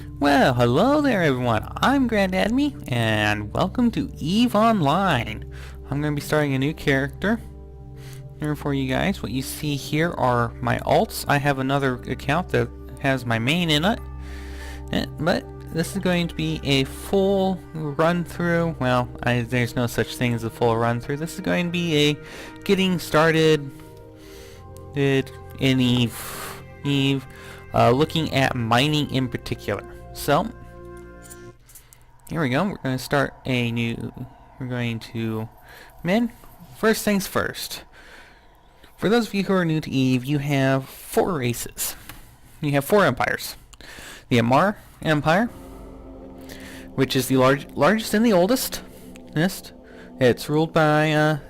Well, hello there everyone, I'm Grandadmy, and welcome to EVE Online. I'm going to be starting a new character here for you guys. What you see here are my alts. I have another account that has my main in it, but this is going to be a full run-through. Well, there's no such thing as a full run-through. This is going to be a getting started in EVE, looking at mining in particular. So, here we go. We're going to start a new... We're going to... First things first. For those of you who are new to EVE, you have 4 races. You have 4 empires. The AMARR Empire, which is the largest and the oldest. It's ruled by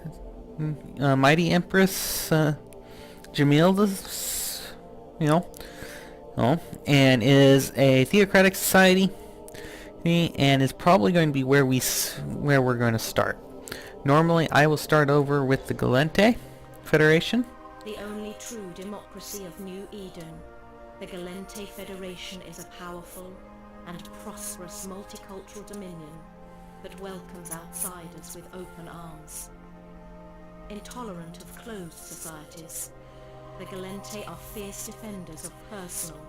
mighty Empress Jamil, and is a theocratic society, and is probably going to be where we're going to start. Normally, I will start over with the GALLENTE Federation. The only true democracy of New Eden, the GALLENTE Federation is a powerful and prosperous multicultural dominion that welcomes outsiders with open arms. Intolerant of closed societies, the GALLENTE are fierce defenders of personal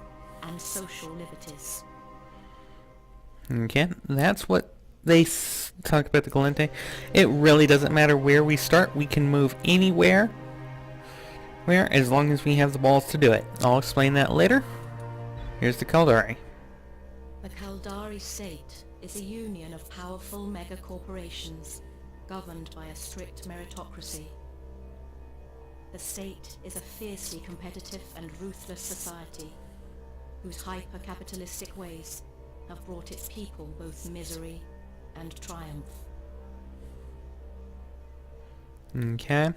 and social liberties. Okay, that's what they talk about the GALLENTE. It really doesn't matter where we start. We can move anywhere, as long as we have the balls to do it. I'll explain that later. Here's the CALDARI. The CALDARI state is a union of powerful mega-corporations governed by a strict meritocracy. The state is a fiercely competitive and ruthless society whose hyper-capitalistic ways have brought its people both misery and triumph. Okay.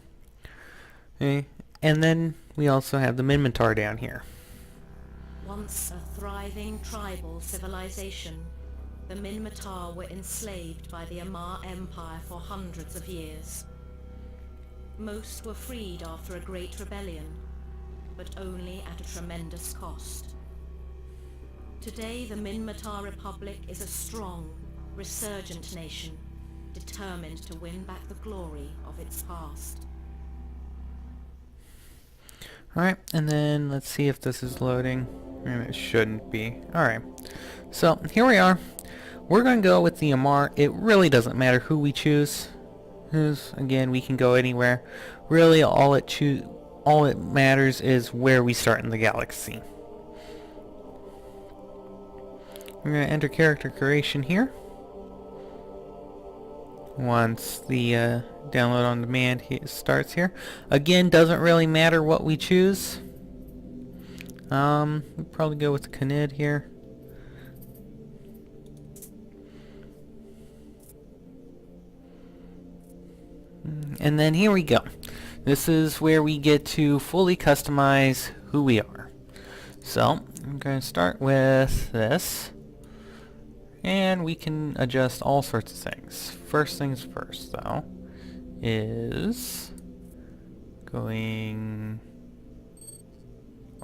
And then we also have the Minmatar down here. Once a thriving tribal civilization, the Minmatar were enslaved by the AMARR Empire for hundreds of years. Most were freed after a great rebellion, but only at a tremendous cost. Today, the Minmatar Republic is a strong, resurgent nation, determined to win back the glory of its past. Alright, and then let's see if this is loading. It shouldn't be. Alright, so here we are. We're going to go with the AMARR. It really doesn't matter who we choose. Again, we can go anywhere. Really, all it matters is where we start in the galaxy. We're going to enter character creation here. Once the download on demand starts here. Again, doesn't really matter what we choose. We'll probably go with the Canid here. And then here we go. This is where we get to fully customize who we are. So, I'm going to start with this. And we can adjust all sorts of things. First things first, though, is going...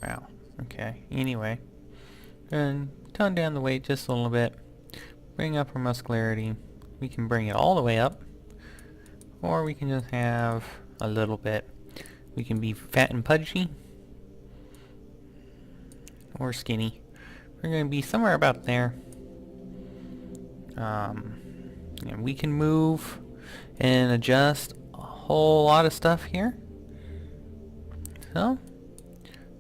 Wow, okay. Anyway, and tone down the weight just a little bit. Bring up our muscularity. We can bring it all the way up. Or we can just have a little bit. We can be fat and pudgy. Or skinny. We're going to be somewhere about there. And we can move and adjust a whole lot of stuff here. So,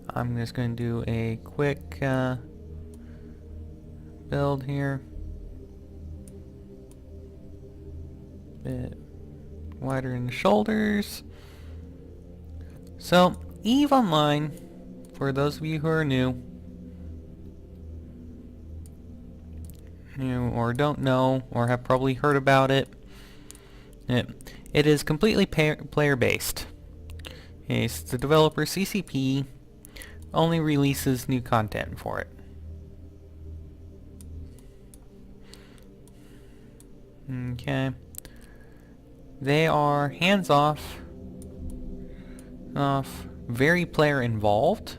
I'm just going to do a quick build here. Bit wider in the shoulders. So, EVE Online, for those of you who are new, or don't know, or have probably heard about it, it is completely player-based. It's the developer CCP only releases new content for it. Okay. They are hands-off, very player-involved.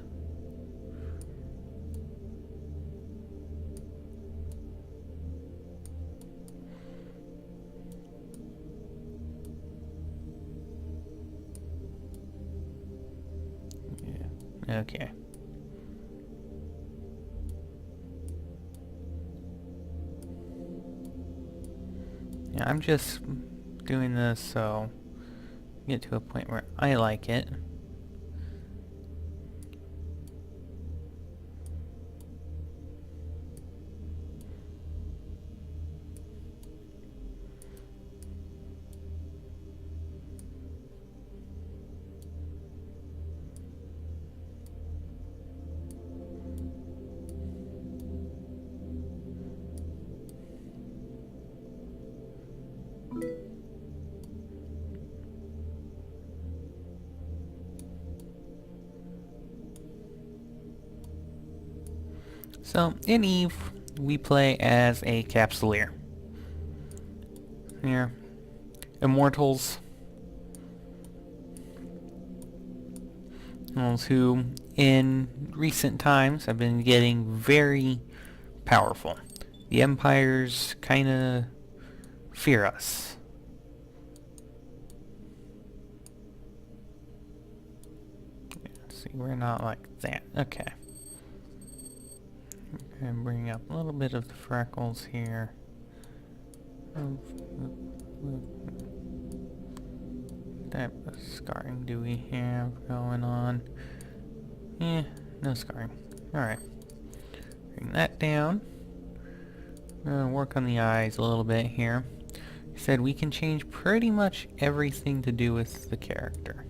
Okay. Yeah, I'm just doing this so I get to a point where I like it. So, in Eve, we play as a capsuleer. Here, immortals. Those who, in recent times, have been getting very powerful. The empires kinda fear us. See, we're not like that. Okay. And bring up a little bit of the freckles here. What type of scarring do we have going on? No scarring. Alright. Bring that down. I'm gonna work on the eyes a little bit here. He said we can change pretty much everything to do with the character.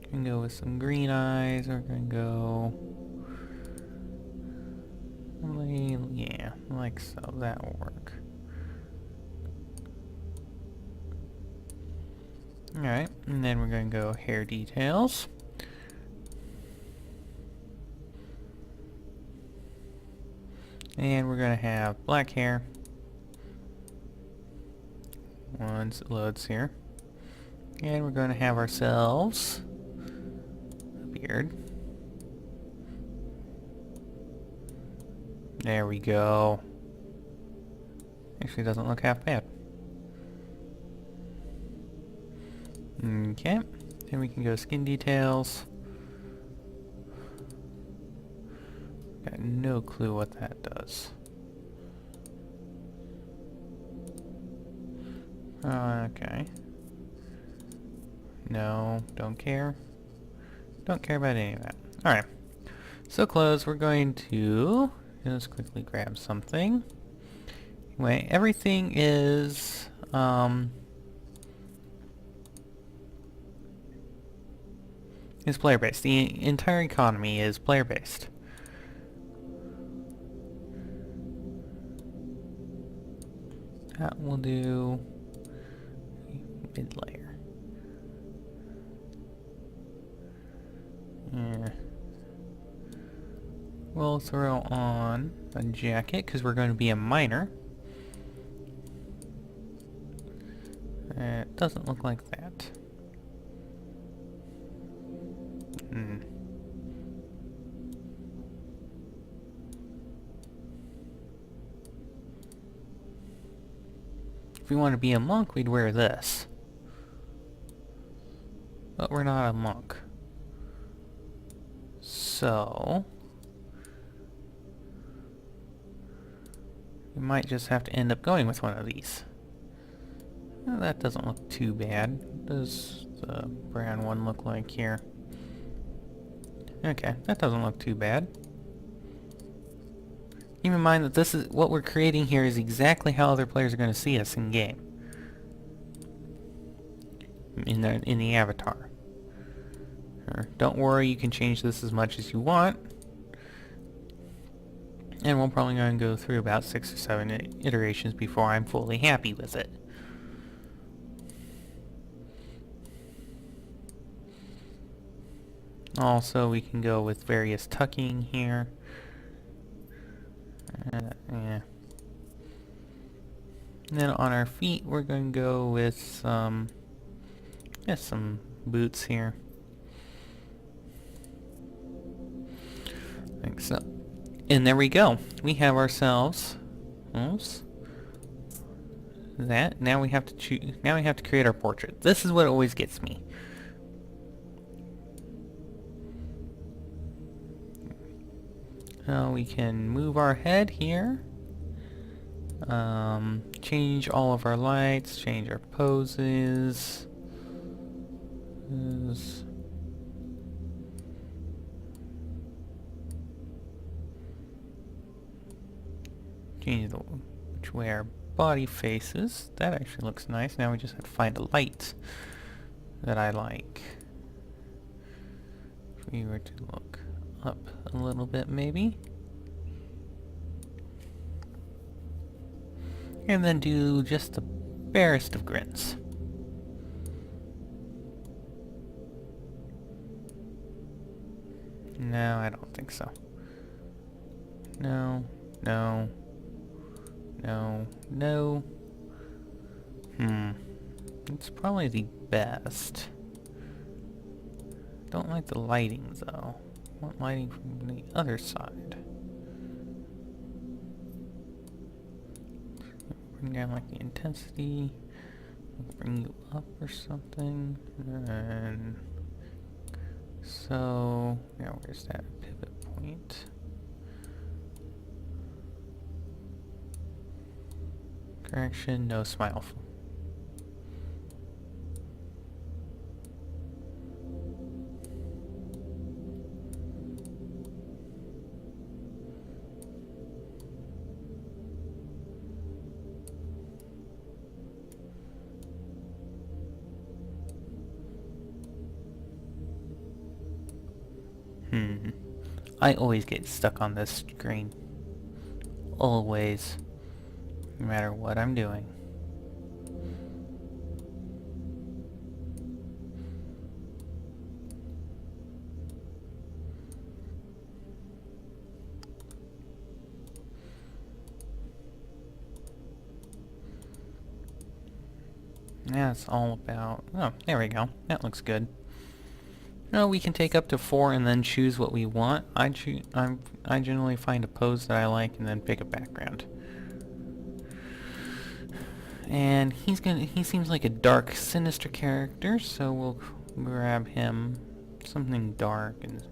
We're gonna go with some green eyes. We're gonna go... yeah, like so. That will work. Alright, and then we're gonna go hair details. And we're gonna have black hair. Once it loads here. And we're gonna have ourselves a beard. There we go. Actually doesn't look half bad. Okay, then we can go skin details. Got no clue what that does. Okay. No, don't care. Don't care about any of that. Alright. So clothes, we're going to just quickly grab something. Anyway, everything is player-based. The entire economy is player-based. That will do mid-layer. Yeah. We'll throw on a jacket because we're going to be a miner. It doesn't look like that. If we want to be a monk, we'd wear this. But we're not a monk. So... we might just have to end up going with one of these. Well, that doesn't look too bad. What does the brown one look like here? Okay, that doesn't look too bad. Keep in mind that this is what we're creating here is exactly how other players are going to see us in game. In the avatar. Don't worry, you can change this as much as you want. And we're probably going to go through about 6 or 7 iterations before I'm fully happy with it. Also, we can go with various tucking here. Yeah. And then on our feet, we're going to go with some boots here. Like so. And there we go. We have ourselves. Oops. That. Now we have to choose. Now we have to create our portrait. This is what always gets me. Now we can move our head here. Change all of our lights, change our poses. Change which way our body faces. That actually looks nice. Now we just have to find a light that I like. If we were to look up a little bit, maybe. And then do just the barest of grins. No, I don't think so. No, no, no, no. It's probably the best. Don't like the lighting though. I want lighting from the other side. Bring down like the intensity. Bring you up or something. And so now where's that pivot point? Correction, no smile. I always get stuck on this screen. Always. No matter what I'm doing. Yeah, it's all about... Oh, there we go. That looks good. No, we can take up to 4 and then choose what we want. I generally find a pose that I like and then pick a background. And he seems like a dark, sinister character, so we'll grab him something dark and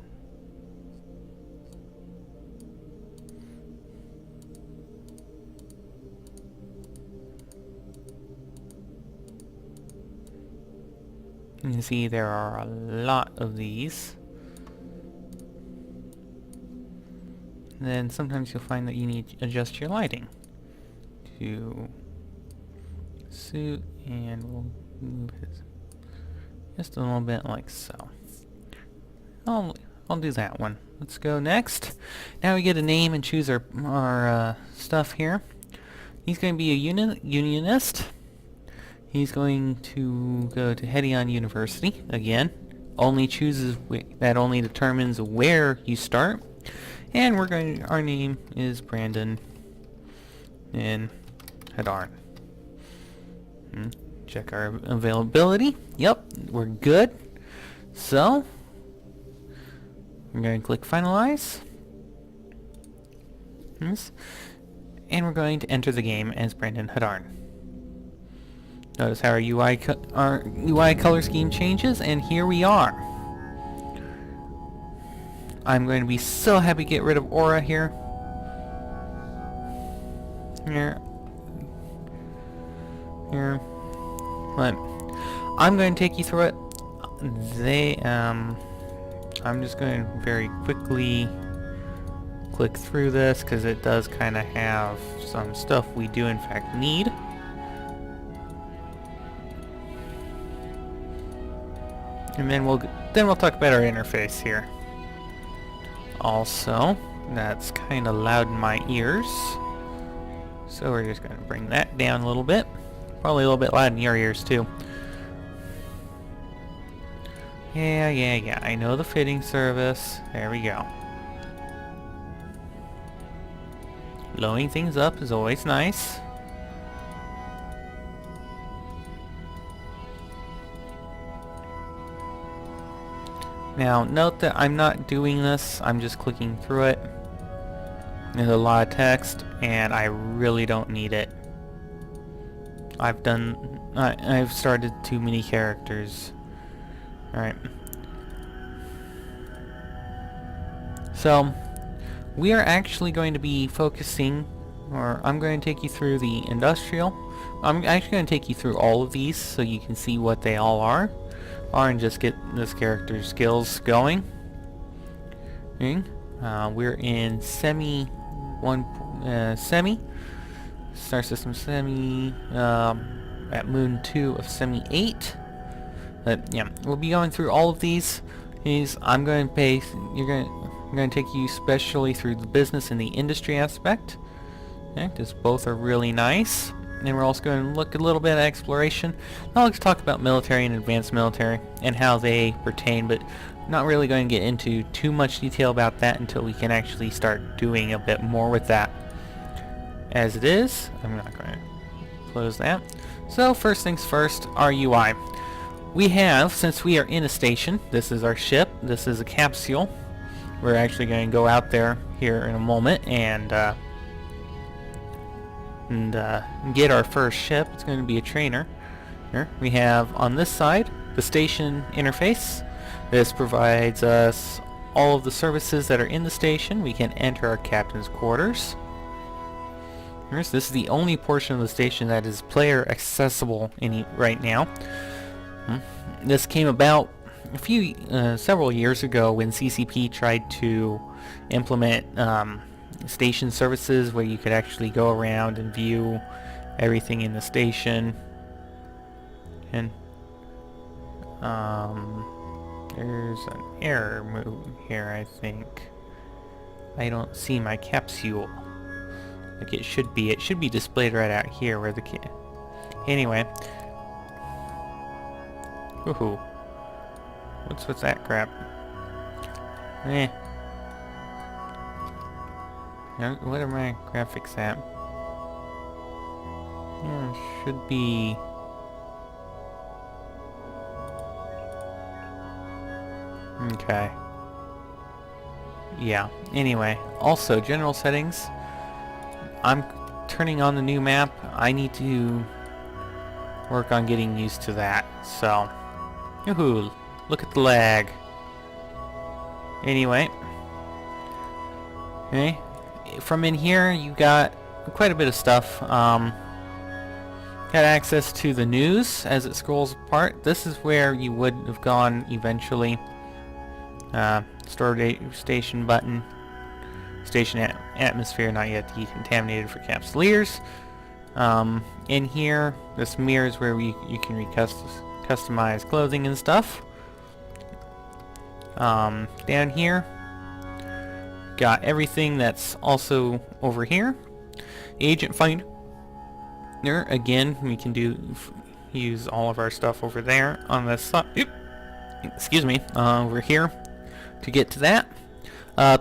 you can see there are a lot of these. And then sometimes you'll find that you need to adjust your lighting to suit, and we'll move his just a little bit like so. I'll do that one. Let's go next. Now we get a name and choose our stuff here. He's going to be a unionist. He's going to go to Hedion University again. Only chooses that only determines where you start. And our name is Brandon in Hadarn. Check our availability. Yep, we're good. So we're going to click finalize. And we're going to enter the game as Brandon Hadarn. Notice how our UI color scheme changes, and here we are. I'm going to be so happy to get rid of Aura here. Here. But I'm going to take you through it. I'm just going to very quickly click through this because it does kind of have some stuff we do in fact need. And then we'll talk about our interface here. Also, that's kind of loud in my ears, so we're just going to bring that down a little bit. Probably a little bit loud in your ears too. Yeah. I know the fitting service. There we go. Blowing things up is always nice. Now, note that I'm not doing this, I'm just clicking through it. There's a lot of text, and I really don't need it. I've started too many characters. Alright. So, we are actually going to be focusing, or I'm going to take you through the industrial. I'm actually going to take you through all of these so you can see what they all are and just get this character's skills going. Okay. We're in semi Star System semi at Moon 2 of semi 8. But yeah, we'll be going through all of these. I'm going to I'm going to take you especially through the business and the industry aspect. Okay, because both are really nice. And we're also going to look a little bit at exploration. I'll like to talk about military and advanced military and how they pertain, but not really going to get into too much detail about that until we can actually start doing a bit more with that. As it is, I'm not going to close that. So first things first, our UI. We have, since we are in a station, this is our ship, this is a capsule. We're actually going to go out there here in a moment and get our first ship. It's going to be a trainer. Here we have on this side the station interface. This provides us all of the services that are in the station. We can enter our captain's quarters. This is the only portion of the station that is player accessible right now. This came about several years ago when CCP tried to implement station services where you could actually go around and view everything in the station. And there's an error mode here, I think. I don't see my capsule like it should be. It should be displayed right out here where the anyway. Woohoo. What's with that crap? What are my graphics at? Yeah, should be... Okay. Yeah, anyway. Also, general settings. I'm turning on the new map. I need to work on getting used to that, so... Yoo-hoo! Look at the lag. Anyway. Okay. From in here, you got quite a bit of stuff. Got access to the news as it scrolls apart. This is where you would have gone eventually. Station button. Station atmosphere not yet decontaminated for capsuleers. In here, this mirror is where you can customize clothing and stuff. Down here, got everything that's also over here. Agent Finder. Again, we can use all of our stuff over there on this side. Excuse me. Over here to get to that. PI.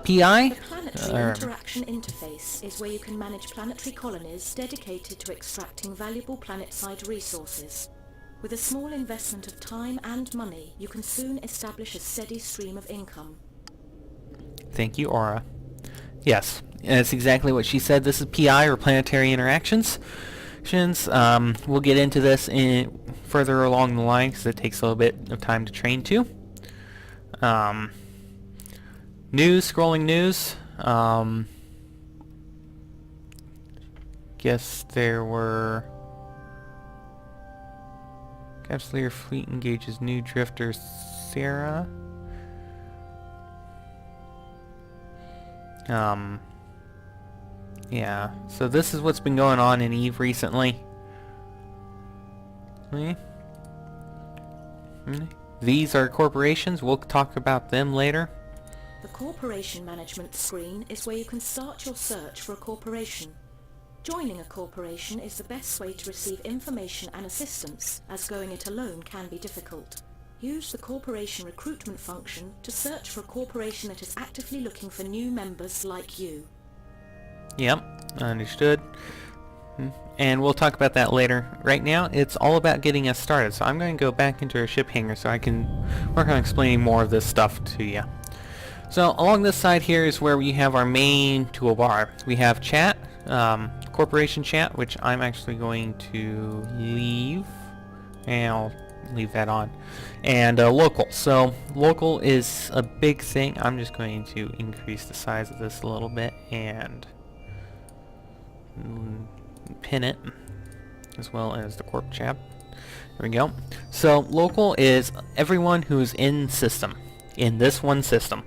The Planetary Interaction Interface is where you can manage planetary colonies dedicated to extracting valuable planet-side resources. With a small investment of time and money, you can soon establish a steady stream of income. Thank you, Aura. Yes, that's exactly what she said. This is PI, or Planetary Interactions. We'll get into this further along the line because it takes a little bit of time to train to. News, scrolling news. Guess there were... Capsuleer fleet engages new drifter Sarah. Yeah, so this is what's been going on in EVE recently. These are corporations. We'll talk about them later. The corporation management screen is where you can start your search for a corporation. Joining a corporation is the best way to receive information and assistance, as going it alone can be difficult. Use the corporation recruitment function to search for a corporation that is actively looking for new members like you. Yep, understood. And we'll talk about that later. Right now, it's all about getting us started, so I'm going to go back into our ship hangar so I can work on explaining more of this stuff to you. So along this side here is where we have our main toolbar. We have chat, corporation chat, which I'm actually going to leave, and I'll leave that on. And local. So local is a big thing. I'm just going to increase the size of this a little bit and pin it, as well as the corp chap. There we go. So local is everyone who's in system, in this one system.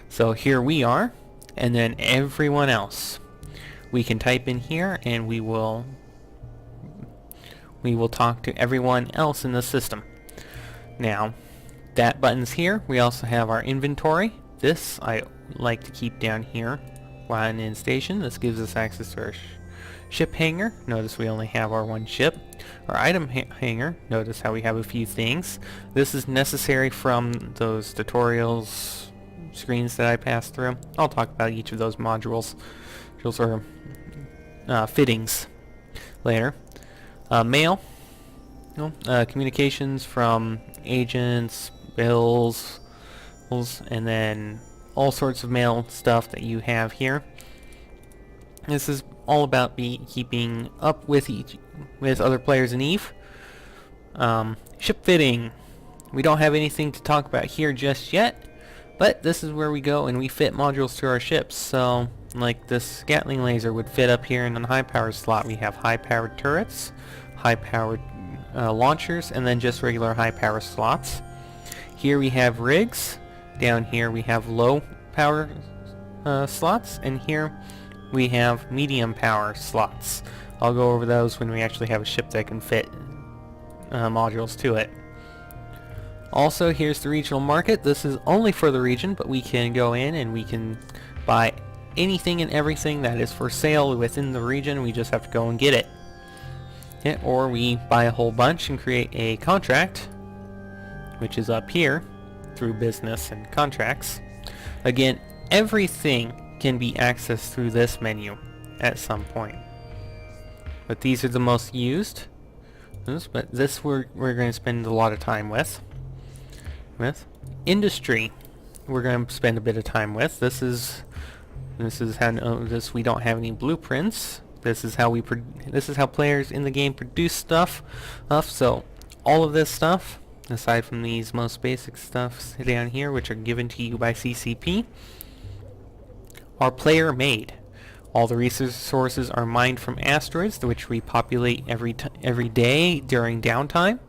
So here we are, and then everyone else. We can type in here and we will talk to everyone else in the system. Now, that button's here. We also have our inventory. This I like to keep down here while in station. This gives us access to our ship hangar. Notice we only have our one ship. Our item hangar. Notice how we have a few things. This is necessary from those tutorials screens that I passed through. I'll talk about each of those modules or fittings later. Mail. Communications from agents, bills, and then all sorts of mail stuff that you have here. This is all about keeping up with other players in EVE. Ship fitting. We don't have anything to talk about here just yet, but this is where we go and we fit modules to our ships. So, like this Gatling laser would fit up here in a high power slot. We have high powered turrets, high powered launchers, and then just regular high power slots. Here we have rigs. Down here we have low power slots, and here we have medium power slots. I'll go over those when we actually have a ship that can fit modules to it. Also, here's the regional market. This is only for the region, but we can go in and we can buy anything and everything that is for sale within the region. We just have to go and get it. Yeah, or we buy a whole bunch and create a contract, which is up here through business and contracts. Again, everything can be accessed through this menu at some point, but these are the most used. But this we're going to spend a lot of time with. Industry, we're going to spend a bit of time with. This is how we don't have any blueprints. This is how players in the game produce stuff. So all of this stuff, aside from these most basic stuff down here, which are given to you by CCP, are player made. All the resources are mined from asteroids, which we populate every day during downtime.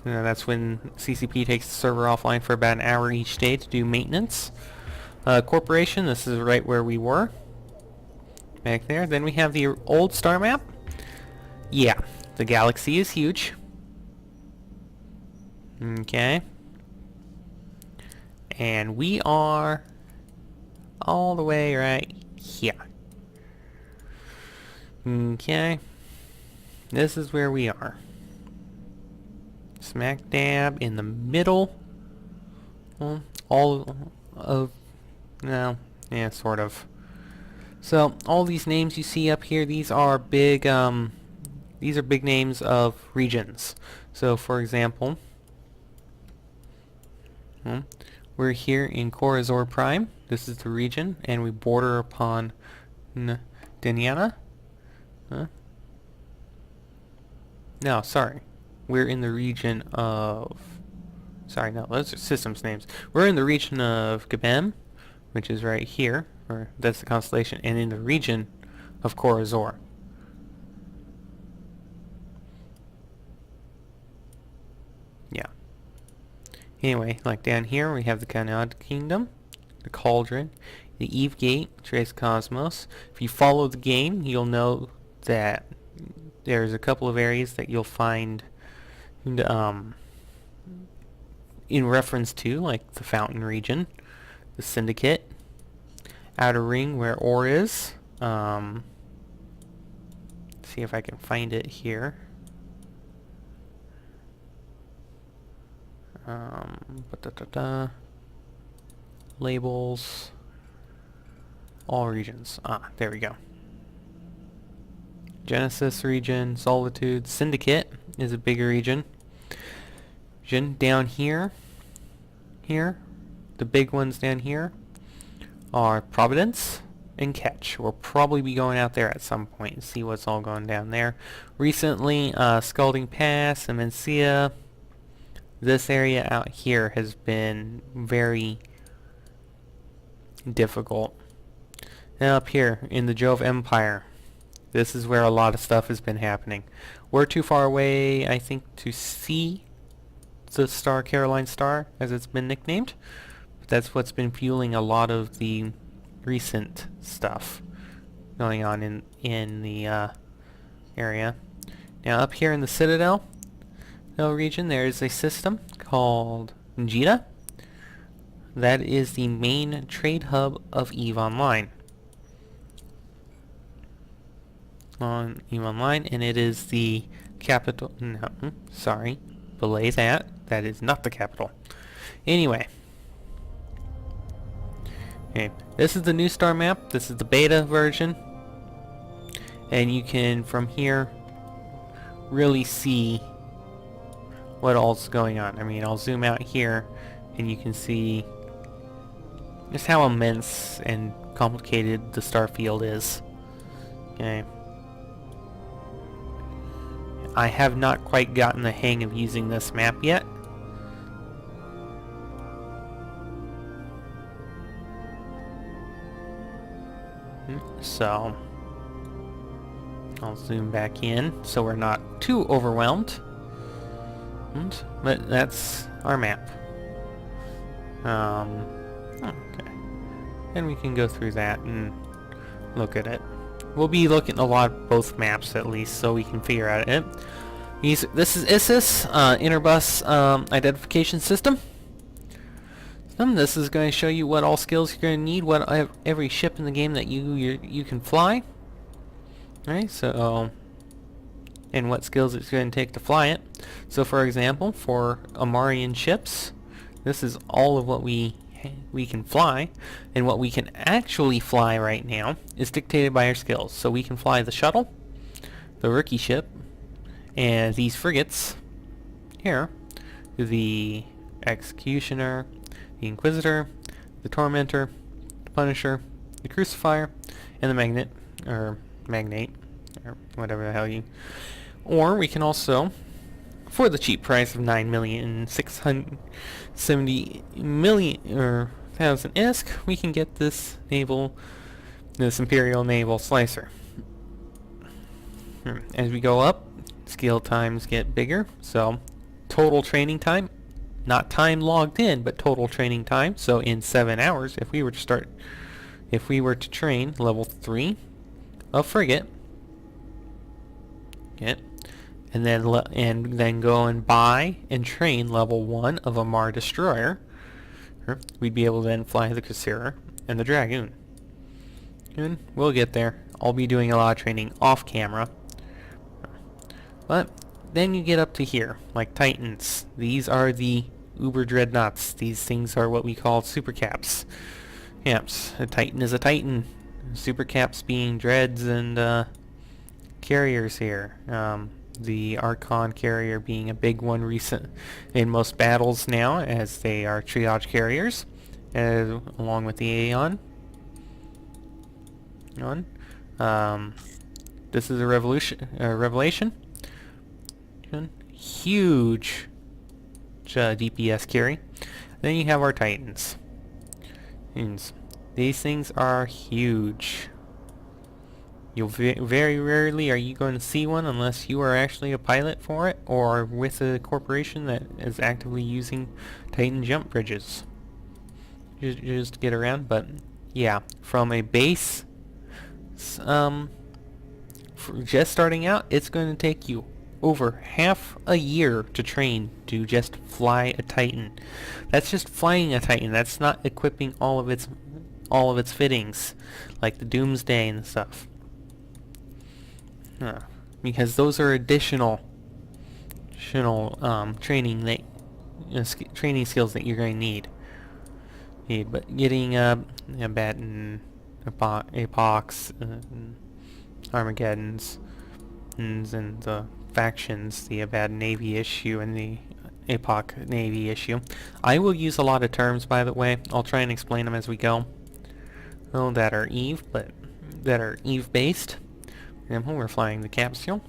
That's when CCP takes the server offline for about an hour each day to do maintenance. Corporation, this is right where we were. Back there. Then we have the old star map. Yeah, the galaxy is huge. Okay. And we are all the way right here. Okay. This is where we are. Smack dab in the middle. All of... No. Yeah, sort of. So, all these names you see up here, these are big names of regions. So, for example, we're here in Corazor Prime. This is the region, and we border upon Deniana. No, sorry. We're in the region of... Sorry, no, those are systems names. We're in the region of Gabem, which is right here, or that's the constellation, and in the region of Corazor. Yeah. Anyway, like down here we have the Canad Kingdom, the Cauldron, the Eve Gate, Trace Cosmos. If you follow the game, you'll know that there's a couple of areas that you'll find in reference to, like the Fountain region, the Syndicate, Outer Ring where ore is. See if I can find it here. Labels, all regions. There we go. Genesis region, Solitude, Syndicate is a bigger region. Down here, the big ones down here are Providence and catch. We'll probably be going out there at some point and see what's all going down there. Recently, Scalding Pass and Mencia, this area out here has been very difficult. Now up here in the Jove Empire, this is where a lot of stuff has been happening. We're too far away, I think, to see the star, Caroline Star, as it's been nicknamed. But that's what's been fueling a lot of the recent stuff going on in the area. Now up here in the Citadel region, there is a system called Jita. That is the main trade hub of EVE Online. On EVE Online, and it is the capital. No, sorry, belay that. That is not the capital. Anyway. Okay, this is the new star map. This is the beta version. And you can, from here, really see what all's going on. I mean, I'll zoom out here, and you can see just how immense and complicated the star field is. Okay. I have not quite gotten the hang of using this map yet. So I'll zoom back in so we're not too overwhelmed. But that's our map. Okay. And we can go through that and look at it. We'll be looking a lot at both maps at least, so we can figure out it. This is ISIS, Interbus Identification System. This is going to show you what all skills you're going to need, what every ship in the game that you can fly. Alright, so and what skills it's going to take to fly it. So for example, for Amarrian ships, this is all of what we can fly, and what we can actually fly right now is dictated by our skills. So we can fly the shuttle, the rookie ship, and these frigates here, the Executioner, the Inquisitor, the Tormentor, the Punisher, the Crucifier, and the Magnate, or whatever the hell you. Or we can also, for the cheap price of 9,670,000 ISK, we can get this Imperial Naval Slicer. As we go up, skill times get bigger, so total training time, not time logged in, but total training time. So in 7 hours, if we were to train level 3 of frigate, and then go and buy and train level 1 of AMARR destroyer, we'd be able to then fly the Crusader and the Dragoon. And we'll get there. I'll be doing a lot of training off camera. But then you get up to here, like Titans. These are the Uber Dreadnoughts. These things are what we call super caps. Caps. A Titan is a Titan. Super caps being dreads and carriers here. The Archon carrier being a big one recent in most battles now, as they are triage carriers, along with the Aeon. This is a Revelation. Huge DPS carry. Then you have our Titans. These things are huge. You'll very rarely are you going to see one unless you are actually a pilot for it or with a corporation that is actively using Titan jump bridges just to get around. But yeah, from a base, just starting out, it's going to take you over half a year to train to just fly a Titan. That's just flying a Titan. That's not equipping all of its fittings, like the Doomsday and stuff. Because those are additional training training skills that you're going to need. But getting Batten, Apox, Armageddons, and the factions, the Abaddon Navy issue and the APOC Navy issue. I will use a lot of terms, by the way. I'll try and explain them as we go. well, that are Eve, but that are Eve based. For example, we're flying the capsule.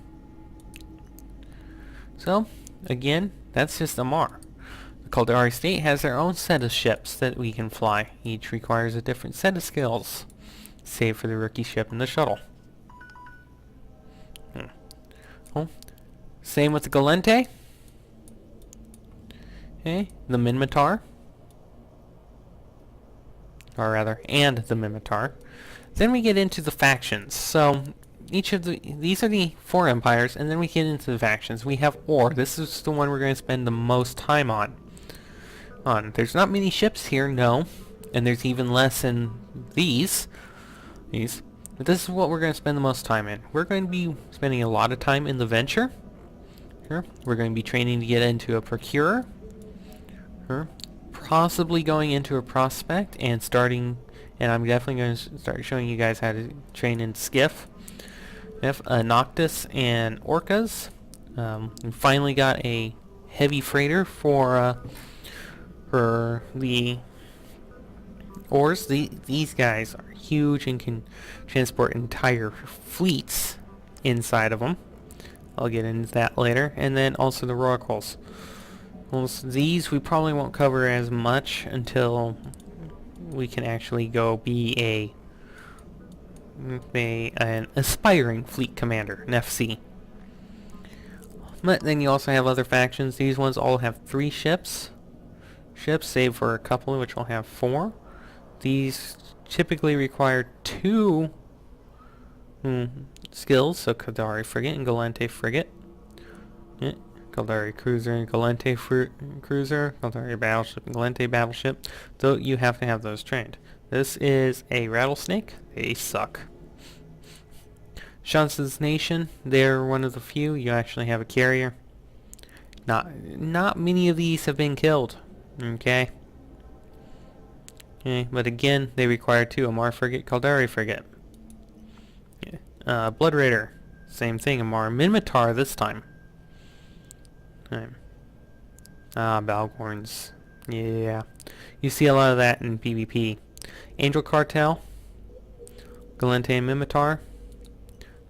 So, again, that's just AMARR. The Caldari state has their own set of ships that we can fly. Each requires a different set of skills, save for the rookie ship and the shuttle. Well, same with the GALLENTE. Okay, the Minmatar. Or rather, and the Minmatar. Then we get into the factions. So, these are the 4 empires, and then we get into the factions. We have Ore. This is the one we're going to spend the most time on. There's not many ships here, no. And there's even less in these. But this is what we're going to spend the most time in. We're going to be spending a lot of time in the Venture. Here. We're going to be training to get into a Procurer. Here. Possibly going into a Prospect and starting... And I'm definitely going to start showing you guys how to train in Skiff. Noctis and Orcas. We finally got a heavy freighter for the Ores. These guys are huge and can transport entire fleets inside of them. I'll get into that later. And then also the Rorquals. Well, these we probably won't cover as much until we can actually go be an aspiring fleet commander, an FC. But then you also have other factions. These ones all have 3 ships, save for a couple which will have 4. These typically require 2 skills, so CALDARI frigate and GALLENTE frigate. Yeah. CALDARI cruiser and GALLENTE cruiser, CALDARI battleship and GALLENTE battleship, though you have to have those trained. This is a rattlesnake. They suck. Shansa's Nation, they're one of the few. You actually have a carrier. Not many of these have been killed. Okay, but again, they require 2. AMARR frigate, CALDARI frigate. Yeah. Blood Raider, same thing. AMARR Minmatar this time. Balgorns. Yeah. You see a lot of that in PvP. Angel Cartel. GALLENTE and Minmatar.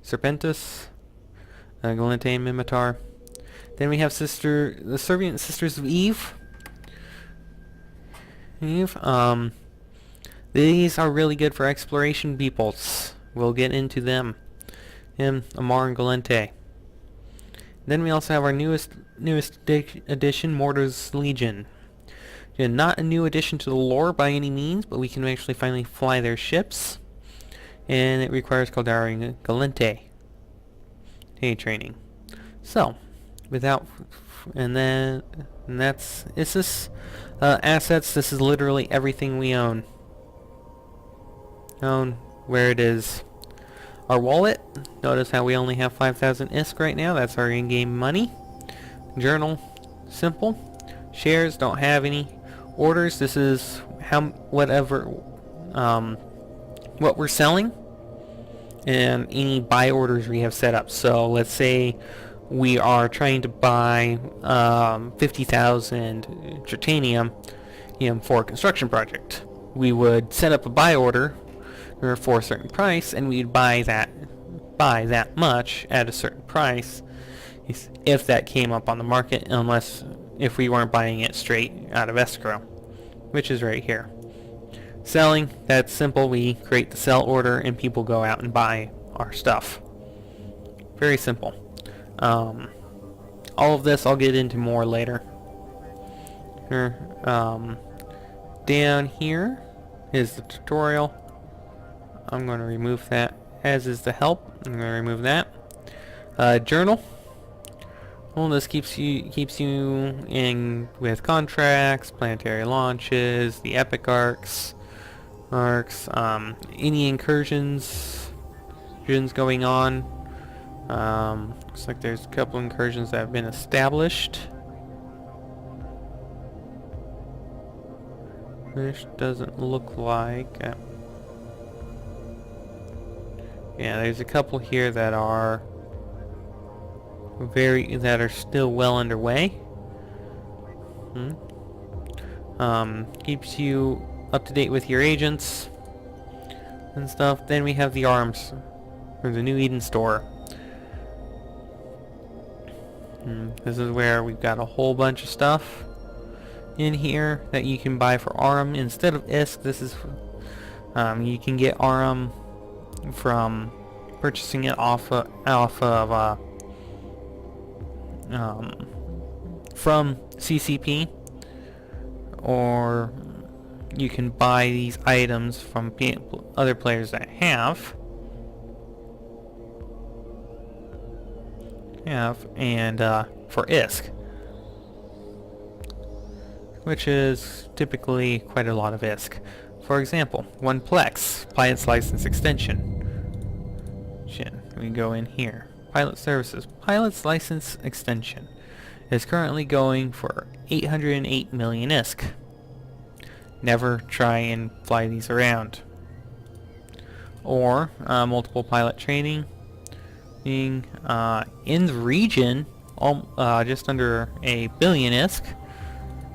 Serpentis. GALLENTE and Minmatar. Then we have the Servient Sisters of Eve. These are really good for exploration peoples. We'll get into them. AMARR and GALLENTE. Then we also have our newest addition, Mortar's Legion. Again, not a new addition to the lore by any means, but we can actually finally fly their ships. And it requires Caldari and GALLENTE training. So, assets. This is literally everything we own. Where it is. Our wallet, notice how we only have 5,000 ISK right now. That's our in-game money. Journal, simple. Shares, don't have any. Orders, this is what we're selling. And any buy orders we have set up. So let's say we are trying to buy 50,000 titanium for a construction project. We would set up a buy order for a certain price, and we'd buy that much at a certain price if that came up on the market, if we weren't buying it straight out of escrow, which is right here. Selling, that's simple. We create the sell order and people go out and buy our stuff. Very simple. All of this I'll get into more later. Down here is the tutorial. I'm going to remove that, as is the help. I'm going to remove that. Journal. Well, this keeps you in with contracts, planetary launches, the epic arcs, any incursions going on. Looks like there's a couple incursions that have been established. This doesn't look like. Yeah, there's a couple here that are still well underway. Keeps you up to date with your agents. and stuff. Then we have the arms, or the New Eden store. This is where we've got a whole bunch of stuff in here that you can buy for Arum instead of ISK. This is you can get Arum from purchasing it from CCP, or you can buy these items from other players that have and for ISK, which is typically quite a lot of ISK. For example, one Plex pilot's license extension. We go in here. Pilot services. Pilot's license extension is currently going for 808 million ISK. Never try and fly these around. Or multiple pilot training being in the region just under a billion ISK,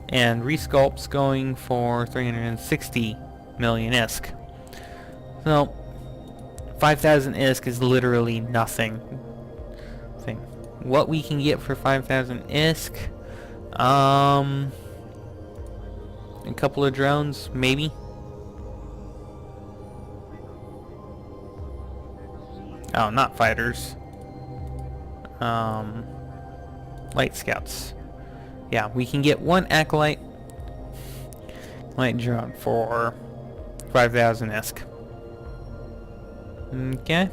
and resculpts going for 360 million ISK. So 5,000 ISK is literally nothing. What we can get for 5,000 ISK, a couple of drones, maybe. Oh, not fighters. Light scouts. Yeah, we can get one acolyte light drone for 5,000 ISK. Okay.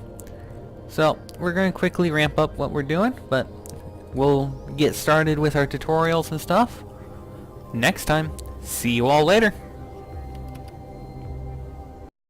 So, we're going to quickly ramp up what we're doing, but we'll get started with our tutorials and stuff next time. See you all later.